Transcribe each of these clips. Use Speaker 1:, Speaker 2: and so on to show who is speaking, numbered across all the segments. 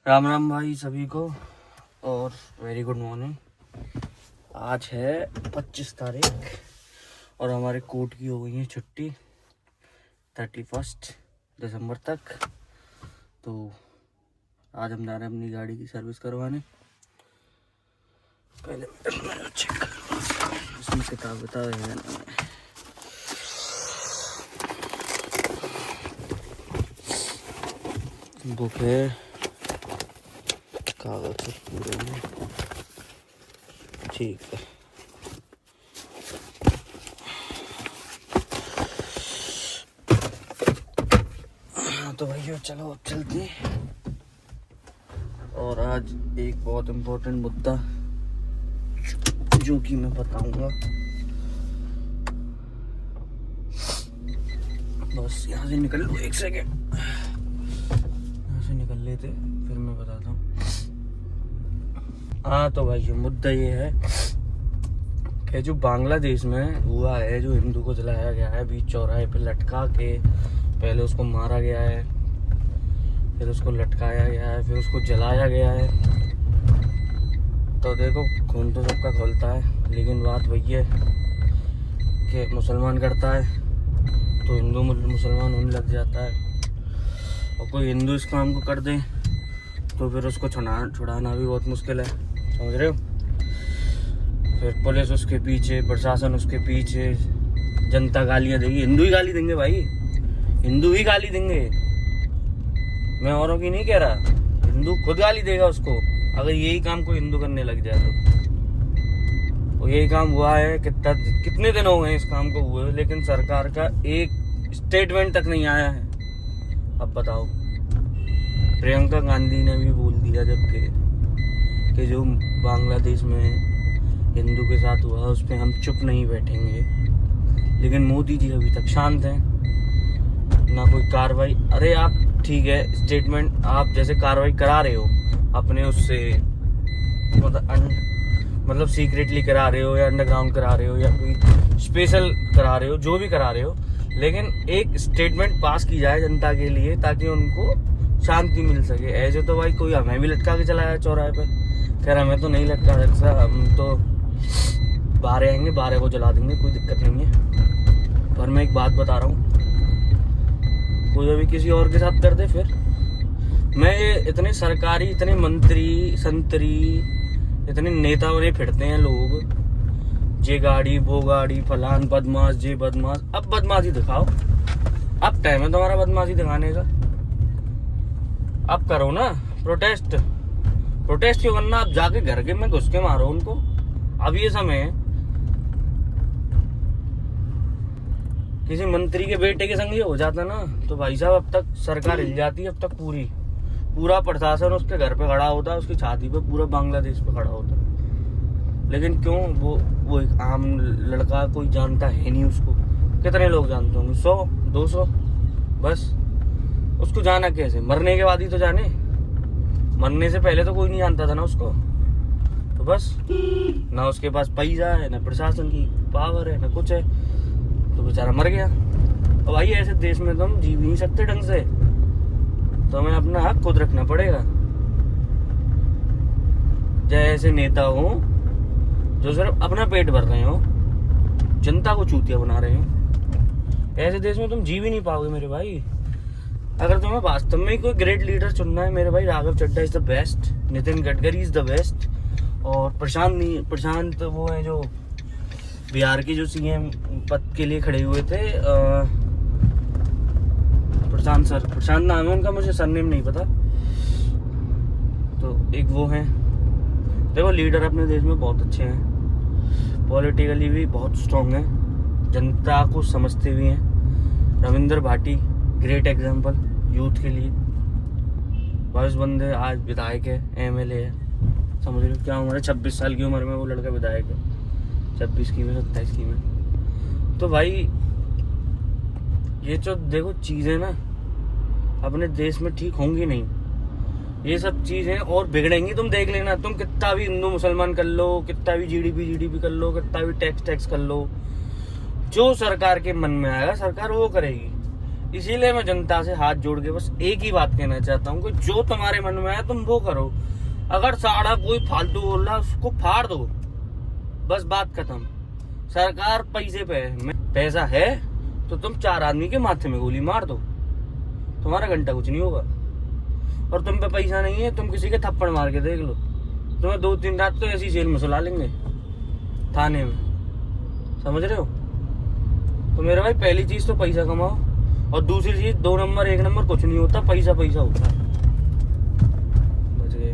Speaker 1: राम राम भाई सभी को और वेरी गुड मॉर्निंग। आज है 25 तारीख और हमारे कोर्ट की हो गई है छुट्टी 31 दिसंबर तक। तो आज हम जा रहे हैं अपनी गाड़ी की सर्विस करवाने। पहले चेक कर इसमें किताब है ना। बुक है, कागज पूरे में ठीक है। तो भैया चलो अब चलते हैं। और आज एक बहुत इम्पोर्टेंट मुद्दा जो कि मैं बताऊंगा। बस यहाँ से निकल लो, एक सेकेंड यहाँ से निकल लेते फिर मैं बताता हूँ। हाँ तो भाई मुद्दा ये है कि जो बांग्लादेश में हुआ है, जो हिंदू को जलाया गया है बीच चौराहे पे लटका के, पहले उसको मारा गया है, फिर उसको लटकाया गया है, फिर उसको जलाया गया है। तो देखो खून तो सबका खौलता है, लेकिन बात वही है कि मुसलमान करता है तो हिंदू मुसलमान होने लग जाता है, और कोई हिंदू इस काम को कर दे तो फिर उसको छुड़ाना भी बहुत मुश्किल है, समझ रहे हो। फिर पुलिस उसके पीछे, प्रशासन उसके पीछे, जनता गालियां देगी। हिंदू ही गाली देंगे भाई, हिंदू ही गाली देंगे, मैं औरों की नहीं कह रहा। हिंदू खुद गाली देगा उसको अगर यही काम कोई हिंदू करने लग जाए तो यही काम हुआ है। कितने दिन हो गए इस काम को हुए, लेकिन सरकार का एक स्टेटमेंट तक नहीं आया है। अब बताओ, प्रियंका गांधी ने भी बोल दिया जबकि कि जो बांग्लादेश में हिंदू के साथ हुआ उस पर हम चुप नहीं बैठेंगे, लेकिन मोदी जी अभी तक शांत हैं, ना कोई कार्रवाई। अरे आप ठीक है, स्टेटमेंट आप जैसे कार्रवाई करा रहे हो अपने उससे, मतलब सीक्रेटली करा रहे हो या अंडरग्राउंड करा रहे हो या कोई स्पेशल करा रहे हो, जो भी करा रहे हो, लेकिन एक स्टेटमेंट पास की जाए जनता के लिए ताकि उनको शांति मिल सके। ऐसे तो भाई कोई हमें भी लटका के चलाया चौराहे पे, कह रहा हमें तो नहीं लटका सकता, हम तो 12 आएंगे 12 को जला देंगे, कोई दिक्कत नहीं है। पर मैं एक बात बता रहा हूँ, कोई अभी किसी और के साथ कर दे फिर मैं ये इतने सरकारी, इतने मंत्री संतरी, इतने नेता बने फिरते हैं लोग, जे गाड़ी वो गाड़ी, फलान बदमाश जे बदमाश। अब बदमाशी दिखाओ, अब टाइम है तुम्हारा बदमाशी दिखाने का। अब करो ना प्रोटेस्ट क्यों करना, आप जाके घर के में घुस के मारो उनको। अब ये समय है, किसी मंत्री के बेटे के संग ये हो जाता ना तो भाई साहब अब तक सरकार हिल जाती है। अब तक पूरा प्रशासन उसके घर पे खड़ा होता है, उसकी छाती पे पूरा बांग्लादेश पे खड़ा होता है। लेकिन क्यों, वो एक आम लड़का, कोई जानता है नहीं उसको। कितने लोग जानते होंगे, 100 200 बस। उसको जाना कैसे, मरने के बाद ही तो जाने, मरने से पहले तो कोई नहीं जानता था ना उसको। तो बस ना उसके पास पैसा है, ना प्रशासन की पावर है, ना कुछ है, तो बेचारा मर गया। अब भाई ऐसे देश में तुम जी भी नहीं सकते ढंग से, तो हमें अपना हक खुद रखना पड़ेगा। जैसे नेता हो जो सिर्फ अपना पेट भर रहे हो, जनता को चूतिया बना रहे हो, ऐसे देश में तुम जी भी नहीं पाओगे मेरे भाई। अगर तुम्हें वास्तव में कोई ग्रेट लीडर चुनना है मेरे भाई, Raghav Chadha is the best, Nitin Gadkari is the best, और प्रशांत वो है जो बिहार के जो सीएम पद के लिए खड़े हुए थे, प्रशांत नाम है उनका, मुझे सरनेम नहीं पता। तो एक वो है, देखो लीडर अपने देश में बहुत अच्छे हैं, पॉलिटिकली भी बहुत स्ट्रांग है, जनता को समझते भी हैं। Ravindra Bhati great example youth के लिए, 22 बंदे आज विधायक है, एमएलए है, समझ लो क्या उम्र है, 26 साल की उम्र में वो लड़का विधायक है, 26 की में 27 की में। तो भाई ये जो देखो चीज़ें ना अपने देश में ठीक होंगी नहीं, ये सब चीज़ें और बिगड़ेंगी। तुम देख लेना, तुम कितना भी हिंदू मुसलमान कर लो, कितना भी जीडीपी कर लो, कितना भी टैक्स कर लो, जो सरकार के मन में आएगा सरकार वो करेगी। इसीलिए मैं जनता से हाथ जोड़ के बस एक ही बात कहना चाहता हूँ कि जो तुम्हारे मन में है तुम वो करो। अगर साड़ा कोई फालतू बोल रहा उसको फाड़ दो, बस बात खत्म। सरकार पैसे पे है, पैसा है तो तुम 4 आदमी के माथे में गोली मार दो, तुम्हारा घंटा कुछ नहीं होगा। और तुम पे पैसा नहीं है, तुम किसी के थप्पड़ मार के देख लो, तुम्हें 2-3 रात तो ऐसी जेल में सुला लेंगे थाने में, समझ रहे हो। तो मेरे भाई पहली चीज तो पैसा कमाओ, और दूसरी चीज 2 नंबर 1 नंबर कुछ नहीं होता, पैसा पैसा होता है। बच गए।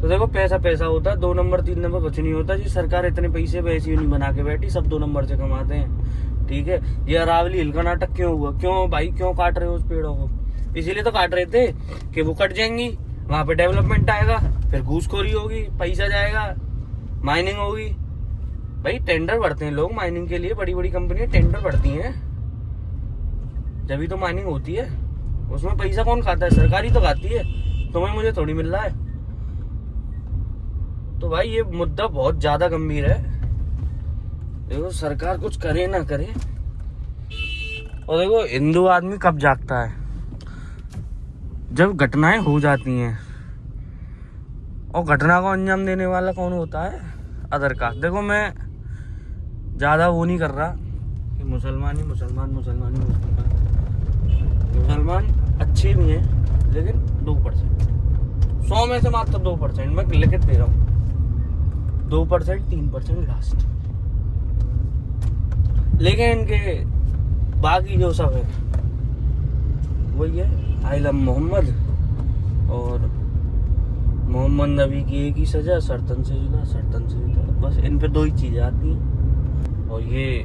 Speaker 1: तो देखो पैसा पैसा होता है, 2 नंबर 3 नंबर कुछ नहीं होता जी। सरकार इतने पैसे वैसे नहीं बना के बैठी, सब 2 नंबर से कमाते हैं, ठीक है। ये अरावली हिल का नाटक क्यों हुआ? क्यों भाई, क्यों काट रहे हो उस पेड़ों को? इसीलिए तो काट रहे थे कि वो कट जाएंगी, वहां पे डेवलपमेंट आएगा, फिर घूसखोरी होगी, पैसा जाएगा, माइनिंग होगी। भाई टेंडर भरते हैं लोग माइनिंग के लिए, बड़ी बड़ी कंपनियां टेंडर भरती हैं, जब भी तो माइनिंग होती है। उसमें पैसा कौन खाता है? सरकारी तो खाती है, तुम्हें मुझे थोड़ी मिल रहा है। तो भाई ये मुद्दा बहुत ज्यादा गंभीर है। देखो सरकार कुछ करे ना करे, और देखो हिंदू आदमी कब जागता है? जब घटनाएं हो जाती हैं। और घटना को अंजाम देने वाला कौन होता है? Other caste. देखो मैं ज्यादा वो नहीं कर रहा कि मुसलमान ही मुसलमान, मुसलमान ही मुसलमान। मुसलमान अच्छे भी हैं, लेकिन 2%, 100 में से मात्र 2%, मैं लिखित दे रहा हूँ, 2% 3% लास्ट। लेकिन इनके बाकी जो सब है वही है आई लव मोहम्मद, और मोहम्मद नबी की एक ही सजा, सरतन से जुदा, सरतन से जुदा। बस इन पे 2 ही चीजें आती हैं। और ये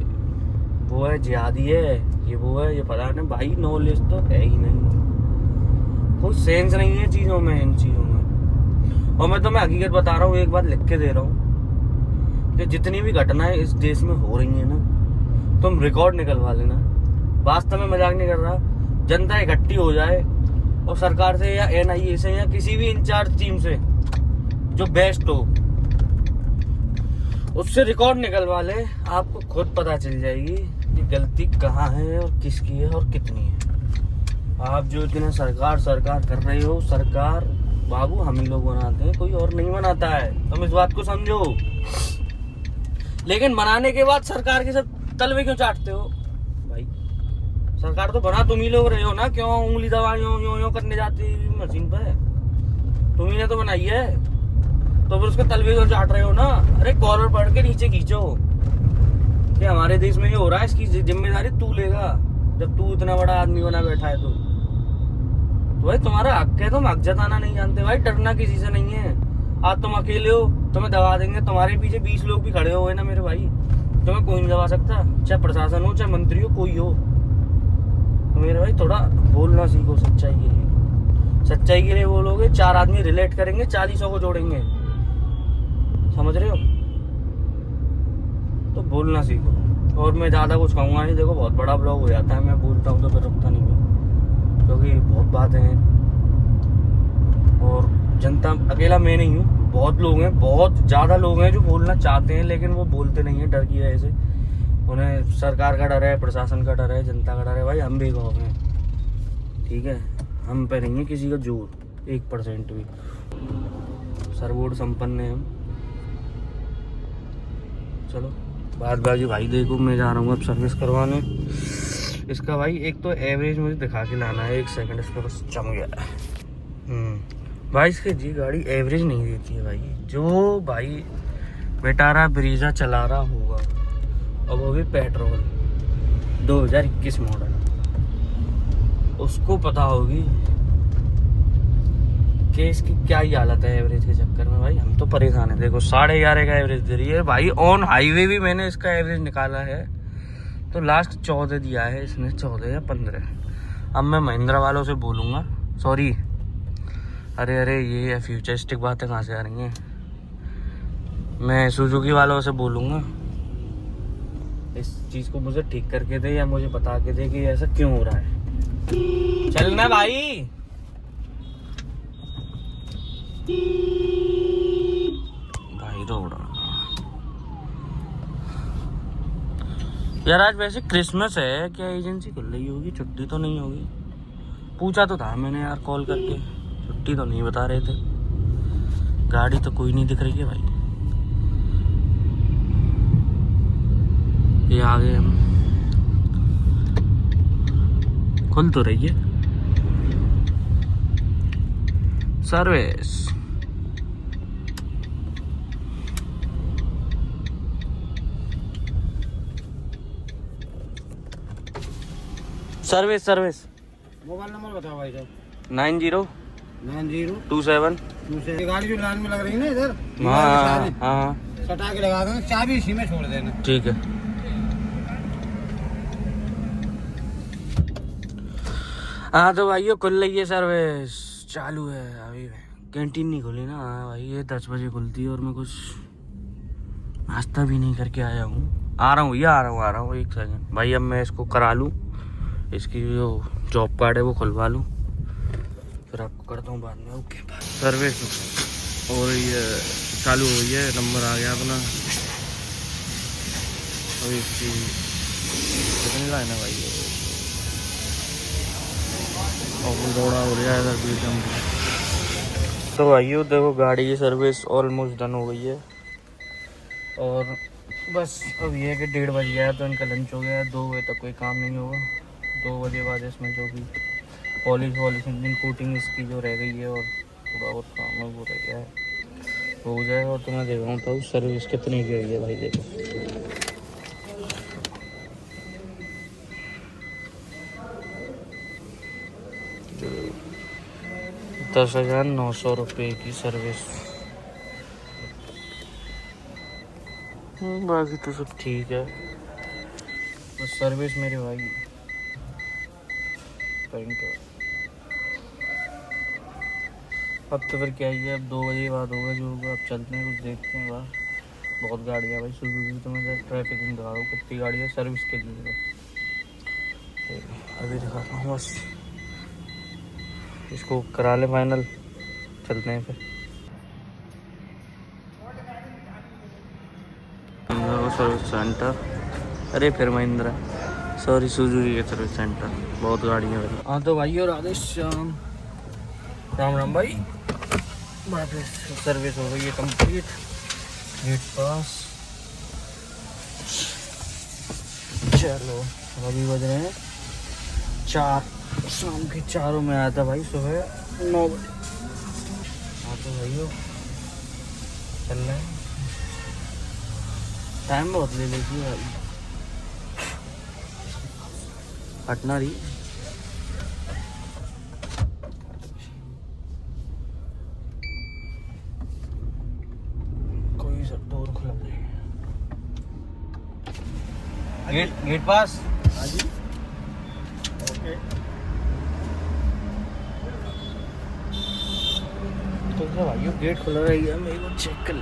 Speaker 1: वो है जिहादी है, ये वो है, ये पता नहीं भाई, नॉलेज तो है ही नहीं, कोई सेंस नहीं है चीजों में, इन चीजों में। और मैं तुम्हें हकीकत बता रहा हूँ, एक बात लिख के दे रहा हूँ कि जितनी भी घटनाएं इस देश में हो रही है ना, तुम रिकॉर्ड निकलवा लेना। वास्तव में मजाक नहीं कर रहा। जनता इकट्ठी हो जाए और सरकार से या NIA से या किसी भी इंचार्ज टीम से जो बेस्ट हो, उससे रिकॉर्ड निकलवा ले, आपको खुद पता चल जाएगी कि गलती कहाँ है और किसकी है और कितनी है। आप जो इतना सरकार सरकार कर रहे हो, सरकार बाबू हम ही लोग बनाते हैं, कोई और नहीं बनाता है, तुम इस बात को समझो। लेकिन बनाने के बाद सरकार के सब तलवे क्यों चाटते हो भाई? सरकार तो बना तुम ही लोग रहे हो ना, क्यों उंगली दबा यो करने जाती मशीन पे? तुम ही ने तो बनाई है, तो फिर उसके तलवे क्यों चाट रहे हो ना? अरे कॉलर पकड़ के नीचे खींचो कि हमारे देश में ये हो रहा है, इसकी जिम्मेदारी तू लेगा, जब तू इतना बड़ा आदमी बना बैठा है। तो भाई तुम्हारा हक है, तुम हक जताना नहीं जानते भाई, डरना किसी से नहीं है। आज तुम अकेले हो, तुम्हें दबा देंगे, तुम्हारे पीछे 20 लोग भी खड़े हुए ना मेरे भाई, तुम्हें कोई नहीं दबा सकता, चाहे प्रशासन हो, चाहे मंत्री हो, कोई हो। तो मेरे भाई थोड़ा बोलना सीखो सच्चाई के लिए। सच्चाई के लिए बोलोगे, 4 आदमी रिलेट करेंगे, 40 को जोड़ेंगे, समझ रहे हो? तो बोलना सीखो। और मैं ज्यादा कुछ कहूँगा नहीं, देखो बहुत बड़ा ब्लॉग हो जाता है, मैं बोलता हूँ तो फिर रुकता नहीं मैं, क्योंकि बहुत बातें हैं। और जनता अकेला मैं नहीं हूँ, बहुत लोग हैं, बहुत ज्यादा लोग हैं जो बोलना चाहते हैं, लेकिन वो बोलते नहीं है डर की वजह से। उन्हें सरकार का डर है, प्रशासन का डर है, जनता का डर है। भाई हम भी गाँव हैं, ठीक है, हम पे नहीं है किसी का जोर 1% भी। सर्वोड संपन्न है हम। चलो बात बाकी भाई, देखो मैं जा रहा हूँ अब सर्विस करवाने। इसका भाई एक तो एवरेज मुझे दिखा के लाना है, 1 सेकंड इसका बस चम गया। भाई इसकी जी गाड़ी एवरेज नहीं देती है भाई। जो भाई बेटारा ब्रीजा चला रहा होगा, और वो भी पेट्रोल 2021 मॉडल, उसको पता होगी कि इसकी क्या ही हालत है एवरेज के चक्कर में। भाई हम तो परेशान है। देखो 11.5 का एवरेज दे रही है भाई। ऑन हाईवे भी मैंने इसका एवरेज निकाला है तो लास्ट 14 दिया है इसने, 14 या 15। अब मैं महिंद्रा वालों से बोलूँगा, सॉरी अरे ये फ्यूचरिस्टिक बातें कहाँ से आ रही हैं, मैं सुजुकी वालों से बोलूँगा इस चीज़ को मुझे ठीक करके दे, या मुझे बता के दे कि ऐसा क्यों हो रहा है। चलना भाई, भाई रोड यार आज वैसे क्रिसमस है, क्या एजेंसी खुल रही होगी? छुट्टी तो नहीं होगी? पूछा तो था मैंने यार कॉल करके, छुट्टी तो नहीं बता रहे थे। गाड़ी तो कोई नहीं दिख रही है भाई। ये आ गए हम, खुल तो रही है service. Service service.
Speaker 2: Mobile number बताओ भाई साहब।
Speaker 1: 909027।
Speaker 2: गाड़ी जो लाइन में लग रही है ना इधर,
Speaker 1: हाँ हाँ
Speaker 2: सटा के लगा देना, चाबी इसी में छोड़ देना।
Speaker 1: ठीक है। हाँ तो भाइयों खुल रही है सर्विस, चालू है अभी। कैंटीन नहीं खुली ना भाई, ये 10 बजे खुलती है और मैं कुछ नाश्ता भी नहीं करके आया हूँ। आ रहा हूँ भैया, आ रहा हूँ 1 सेकंड भाई। अब मैं इसको करा लूँ, इसकी जो जॉब कार्ड है वो खुलवा लूँ, फिर आपको करता हूँ बाद में। ओके सर्विस हो रही है, चालू हो गई है, नंबर आ गया अपना। अभी इसकी कितनी लाइन है भाई? और दौड़ा हो रहा है इधर भी एकदम। तो भाइयों देखो गाड़ी की सर्विस ऑलमोस्ट डन हो गई है, और बस अब ये है कि 1:30 बज गया है तो इनका लंच हो गया है। 2 बजे तक कोई काम नहीं होगा। 2 बजे बाद इसमें जो भी पॉलिश इंजन कोटिंग इसकी जो रह गई है और थोड़ा बहुत काम है वो रह गया है, वो हो जाएगा। और तो मैं देख रहा हूँ तो सर्विस कितनी की हुई है भाई, देखो 10,900 रुपये की सर्विस। बाकी तो सब ठीक है, बस सर्विस मेरे भाई भयंकर। अब तो फिर क्या ही है, अब 2 बजे बाद होगा जो होगा। अब चलते हैं, कुछ देखते हैं बाहर। बहुत गाड़ियाँ भाई सुजुकी, तो मैं ट्रैफिक में दिखा रहा हूँ कितनी गाड़ी है सर्विस के लिए। अभी दिखाता हूँ, बस इसको करा ले फाइनल, चलते हैं फिर। सर्विस सेंटर, अरे फिर महिंद्रा, सॉरी सुजुकी के सर्विस सेंटर। बहुत गाड़ियाँ भाई। हाँ तो भाई और राधे श्याम, राम राम भाई। सर्विस हो गई है कंप्लीट, गेट पास। चलो अभी बज रहे हैं 4, शाम के 4 में आया था भाई, सुबह 9 बजे। हाँ तो भाइयों चल रहे हैं, टाइम बहुत ले लेगी भाई। पटना रही कोई सब डोर खुला नहीं है। गेट पास। हाँ जी ओके। तो क्या भाइयों गेट खुला रही है, मेरे को चेक कर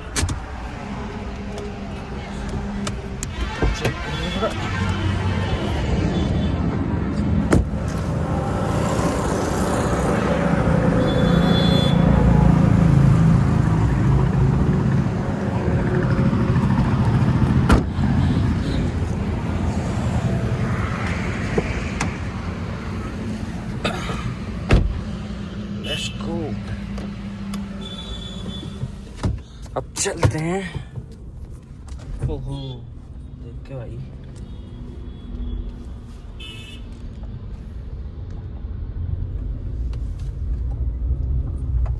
Speaker 1: अब चलते हैं। ओहो देख के भाई,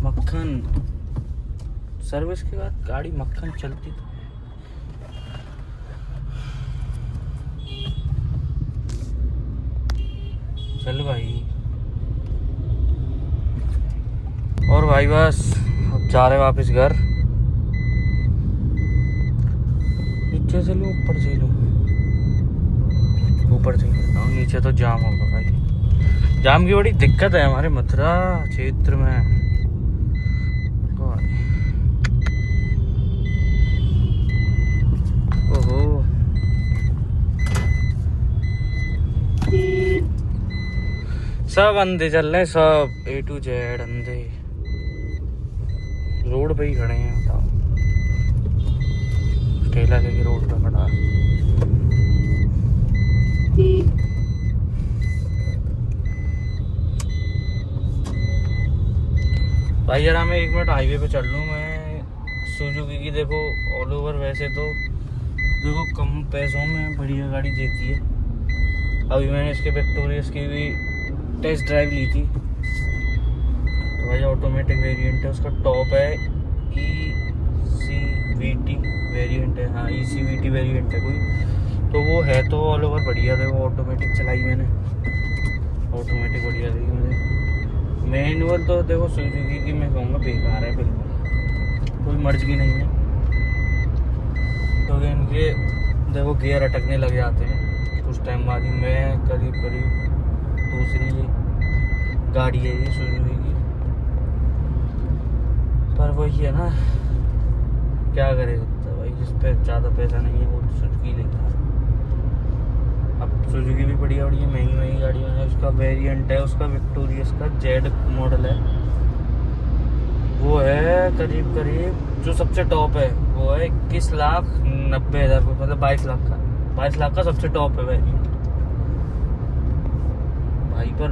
Speaker 1: मक्खन सर्विस के बाद गाड़ी मक्खन चलती तो है। चल भाई, और भाई बस अब जा रहे वापस घर। नीचे से लूँ ऊपर से लूँ? ऊपर से लेता हूँ, नीचे तो जाम होगा भाई। जाम की बड़ी दिक्कत है हमारे मथुरा क्षेत्र में। ओहो सब अंधे चल रहे हैं, सब A to Z अंधे रोड पे ही खड़े हैं। बताओ ठेला लेके रोड पे खड़ा। भाई जरा मैं 1 मिनट हाईवे पे चल लूँ। मैं सुजुकी की देखो ऑल ओवर वैसे तो देखो कम पैसों में बढ़िया गाड़ी देती है। अभी मैंने इसके विक्टोरियस की भी टेस्ट ड्राइव ली थी। तो भाई ऑटोमेटिक वेरिएंट है, उसका टॉप है ECVT वेरिएंट है। हाँ ECVT वेरिएंट है कोई, तो वो है तो ऑल ओवर बढ़िया। देखो ऑटोमेटिक चलाई मैंने, ऑटोमेटिक बढ़िया लगी मुझे। मैनुअल तो देखो सुजुकी की मैं कहूँगा बेकार है, बिल्कुल कोई मर्ज की नहीं है। तो इनके देखो गियर अटकने लग जाते हैं कुछ टाइम बाद ही। मैं करीब दूसरी गाड़ी है ये सुजुकी की, पर वही है ना, क्या करेगा तो भाई जिस पे ज़्यादा पैसा नहीं है वो तो सुजुकी लेता है। अब सुजुकी भी बढ़िया महंगी गाड़ियाँ है। उसका वेरिएंट है, उसका विक्टोरियस का जेड मॉडल है, वो है करीब जो सबसे टॉप है वो है 21,90,000 रुपये, मतलब 22 लाख का सबसे टॉप है वेरिएंट भाई। पर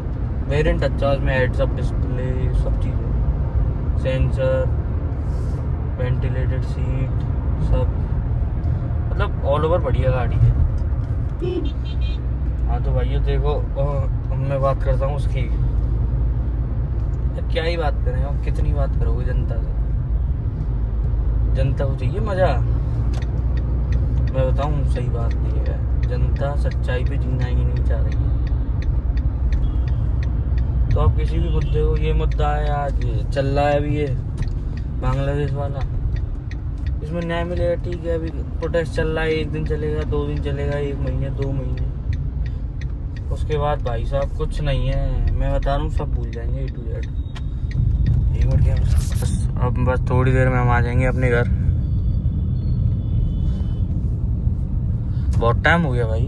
Speaker 1: वेरिएंट अच्छा, उसमें हेड्स अप डिस्प्ले सब चीज़ें, सेंसर, वेंटिलेटेड सीट सब, मतलब ऑल ओवर बढ़िया गाड़ी है। हाँ तो भाई देखो मैं बात करता हूँ उसकी। क्या ही बात करें, और कितनी बात करोगे जनता से। जनता को चाहिए मज़ा। मैं बताऊँ सही बात नहीं है, जनता सच्चाई पे जीना ही नहीं चाह रही है। तो अब किसी भी मुद्दे को, ये मुद्दा है आज चल रहा है अभी ये बांग्लादेश वाला, इसमें न्याय मिलेगा ठीक है। अभी प्रोटेस्ट चल रहा है, 1 दिन चलेगा, 2 दिन चलेगा, 1 महीने 2 महीने, उसके बाद भाई साहब कुछ नहीं है। मैं बता रहा हूँ सब भूल जाएंगे A to Z। एक मिनट क्या बस, अब बस थोड़ी देर में हम आ जाएंगे अपने घर। बहुत टाइम हो गया भाई,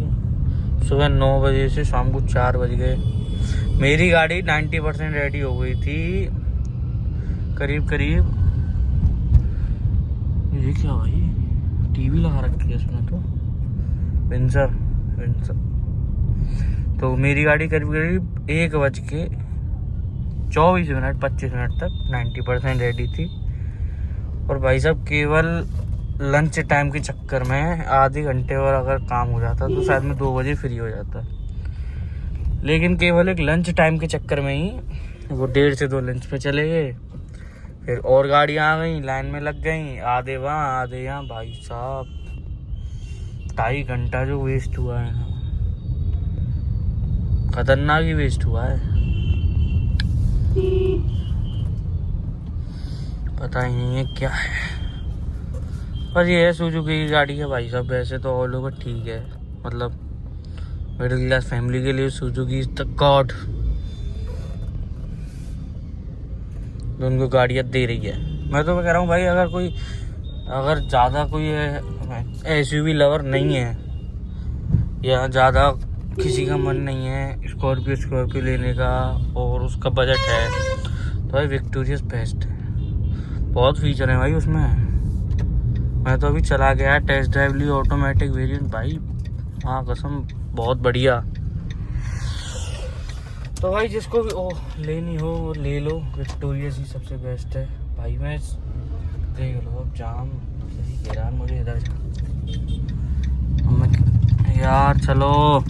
Speaker 1: सुबह 9 बजे से शाम को 4 बज गए। मेरी गाड़ी 90% रेडी हो गई थी करीब। ये क्या भाई, टीवी लगा रखी है इसमें तो, विंसर। तो मेरी गाड़ी करीब 1:24 तक 90% रेडी थी। और भाई साहब केवल लंच टाइम के चक्कर में आधे घंटे और अगर काम हो जाता तो शायद मैं 2 बजे फ्री हो जाता, लेकिन केवल एक लंच टाइम के चक्कर में ही वो 1:30 से 2 लंच पे चले गए। फिर और गाड़ियाँ आ गई, लाइन में लग गई, आधे वहाँ आधे यहाँ। भाई साहब 2.5 घंटा जो वेस्ट हुआ है ना, खतरनाक ही वेस्ट हुआ है। पता ही नहीं है क्या है, पर ये है सुजुकी की गाड़ी है भाई साहब। वैसे तो ऑल ओवर ठीक है, मतलब मिडिल क्लास फैमिली के लिए सुजुकी इज द गॉड। तो उनको गाड़ियाँ दे रही है। मैं तो कह रहा हूँ भाई, अगर ज़्यादा कोई SUV लवर नहीं है या ज़्यादा किसी का मन नहीं है स्कॉर्पियो लेने का और उसका बजट है, तो भाई विक्टोरियस बेस्ट है। बहुत फीचर है भाई उसमें। मैं तो अभी चला गया टेस्ट ड्राइव ली, ऑटोमेटिक वेरिएंट भाई, हाँ कसम बहुत बढ़िया। तो भाई जिसको भी लेनी हो वो ले लो, विक्टोरियस ही सबसे बेस्ट है भाई। मैं देख लो अब जाम सही कह रहा है मुझे इधर यार। चलो,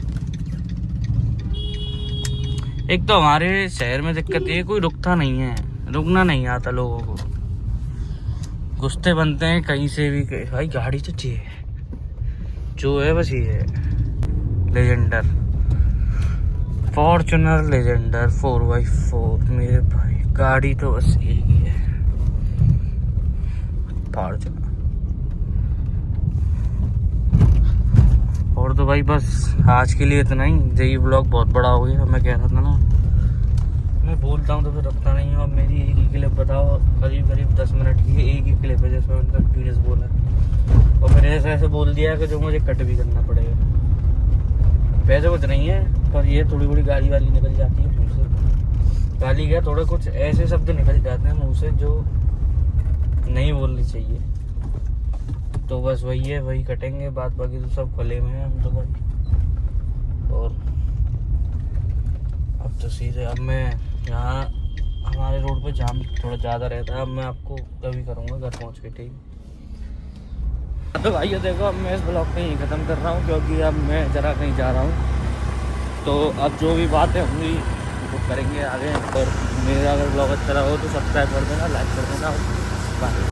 Speaker 1: एक तो हमारे शहर में दिक्कत ये, कोई रुकता नहीं है, रुकना नहीं आता लोगों को, गुस्से बनते हैं कहीं से भी। भाई गाड़ी तो चाहिए जो है बस, ये है लेजेंडर फॉर्च्यूनर लेजेंडर 4x4 मेरे भाई। गाड़ी तो बस एक ही है, फॉर्च्यूनर। और तो भाई बस आज के लिए इतना ही। यही ब्लॉग बहुत बड़ा हो गया, मैं कह रहा था ना, मैं बोलता हूँ तो फिर रखता नहीं हूँ। अब मेरी एक ही क्लिप बताओ, करीब 10 मिनट की एक ही क्लिप है, जैसे उनका कंटिन्यूस बोला और फिर ऐसे बोल दिया कि जो मुझे कट भी करना पड़ेगा। पैसे कुछ नहीं है, पर ये थोड़ी बड़ी गाली वाली निकल जाती है मुँह से। गाली क्या, थोड़े कुछ ऐसे शब्द निकल जाते हैं मुँह से जो नहीं बोलनी चाहिए। तो बस वही है, वही कटेंगे, बात बाकी तो सब खुले में है हम तो भाई। और अब तो सीधे अब मैं यहाँ हमारे रोड पे जाम थोड़ा ज़्यादा रहता है। अब मैं आपको कभी करूँगा घर पहुँच के, ठीक। तो भाई ये देखो, अब मैं इस ब्लॉग को यहीं ख़त्म कर रहा हूँ क्योंकि अब मैं ज़रा कहीं जा रहा हूँ। तो अब जो भी बातें होंगी वो करेंगे आगे। और मेरा अगर ब्लॉग अच्छा लगा हो तो सब्सक्राइब कर देना, लाइक कर देना। बाय।